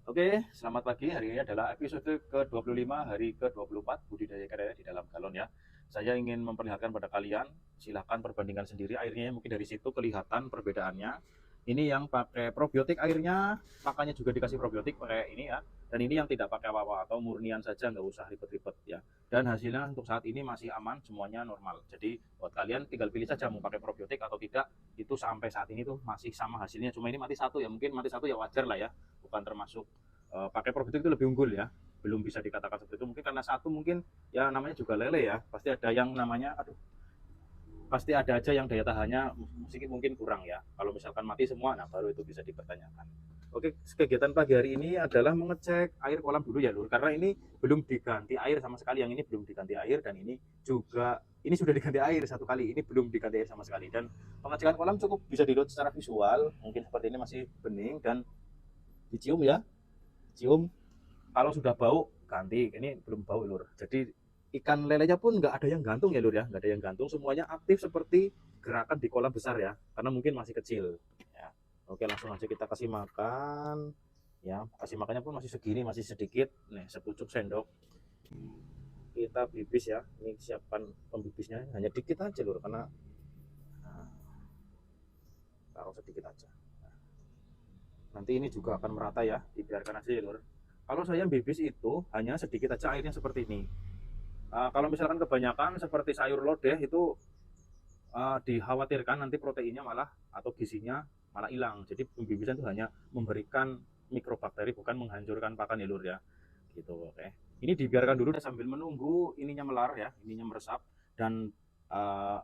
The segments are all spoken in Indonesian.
Oke, selamat pagi. Hari ini adalah episode ke-25 hari ke-24 budidaya ikan lele di dalam galon ya. Saya ingin memperlihatkan pada kalian, silahkan perbandingkan sendiri airnya, mungkin dari situ kelihatan perbedaannya. Ini yang pakai probiotik airnya, makanya juga dikasih probiotik pakai ini ya. Dan ini yang tidak pakai apa-apa atau murnian saja, nggak usah ribet-ribet ya. Dan hasilnya untuk saat ini masih aman, semuanya normal. Jadi buat kalian tinggal pilih saja mau pakai probiotik atau tidak, itu sampai saat ini tuh masih sama hasilnya. Cuma ini mati satu ya, mungkin mati satu ya wajar lah ya, bukan termasuk pakai probiotik itu lebih unggul ya, belum bisa dikatakan seperti itu mungkin karena satu mungkin ya namanya juga lele ya, pasti ada yang namanya pasti ada aja yang daya tahannya mungkin kurang ya. Kalau misalkan mati semua, nah baru itu bisa dipertanyakan. Oke, kegiatan pagi hari ini adalah mengecek air kolam dulu ya Lur, karena ini belum diganti air sama sekali, yang ini belum diganti air, dan ini sudah diganti air satu kali, ini belum diganti air sama sekali. Dan pengecekan kolam cukup bisa dilihat secara visual, mungkin seperti ini masih bening dan dicium ya, cium. Kalau sudah bau ganti, ini belum bau Lur. Jadi ikan lelenya pun nggak ada yang gantung ya Lur ya, nggak ada yang gantung, semuanya aktif seperti gerakan di kolam besar ya, karena mungkin masih kecil ya. Oke, langsung aja kita kasih makan ya. Kasih makannya pun masih segini, masih sedikit nih, sepucuk sendok. Kita bibis ya, ini siapkan pembibisnya hanya dikit aja Lur, karena nah, taruh sedikit aja. Nanti ini juga akan merata ya, dibiarkan aja ya Lur. Kalau saya bibis itu hanya sedikit aja airnya seperti ini. Kalau misalkan kebanyakan seperti sayur lodeh itu dikhawatirkan nanti proteinnya malah atau gizinya malah hilang. Jadi pembibisan itu hanya memberikan mikrobakteri, bukan menghancurkan pakan ya Lur ya. Gitu, oke. Ini dibiarkan dulu sambil menunggu ininya melar ya, ininya meresap, dan uh,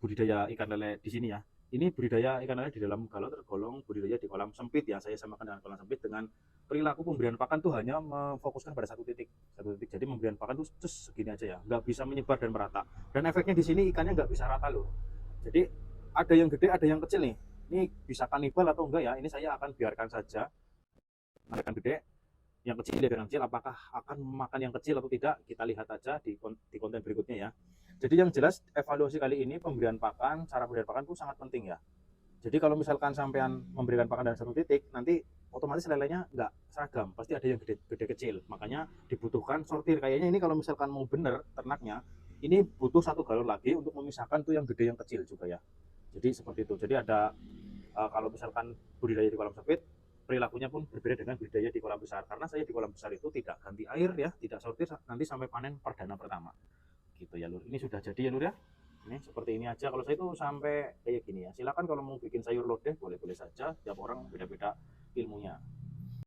budidaya ikan lele di sini ya. Ini budidaya ikan lele di dalam galon tergolong budidaya di kolam sempit ya. Saya samakan dengan kolam sempit dengan perilaku pemberian pakan tuh hanya memfokuskan pada satu titik. Jadi pemberian pakan tuh segini aja ya, nggak bisa menyebar dan merata. Dan efeknya di sini ikannya nggak bisa rata loh. Jadi ada yang gede, ada yang kecil nih. Ini bisa kanibal atau enggak ya? Ini saya akan biarkan saja. Ikan gede, yang kecil ya yang kecil, apakah akan memakan yang kecil atau tidak, kita lihat aja di konten berikutnya ya. Jadi yang jelas evaluasi kali ini pemberian pakan, cara pemberian pakan itu sangat penting ya. Jadi kalau misalkan sampean memberikan pakan dari satu titik, nanti otomatis lelenya nggak seragam, pasti ada yang gede kecil. Makanya dibutuhkan sortir. Kayaknya ini kalau misalkan mau bener ternaknya, ini butuh satu galon lagi untuk memisahkan tuh yang gede yang kecil juga ya. Jadi seperti itu. Jadi ada kalau misalkan budidaya di kolam sempit, perilakunya pun berbeda dengan budidaya di kolam besar. Karena saya di kolam besar itu tidak ganti air ya, tidak sortir nanti sampai panen perdana pertama. Gitu ya Lur. Ini sudah jadi ya Lur ya. Ini seperti ini aja. Kalau saya itu sampai kayak gini ya. Silakan kalau mau bikin sayur lodeh boleh-boleh saja. Tiap orang beda-beda ilmunya.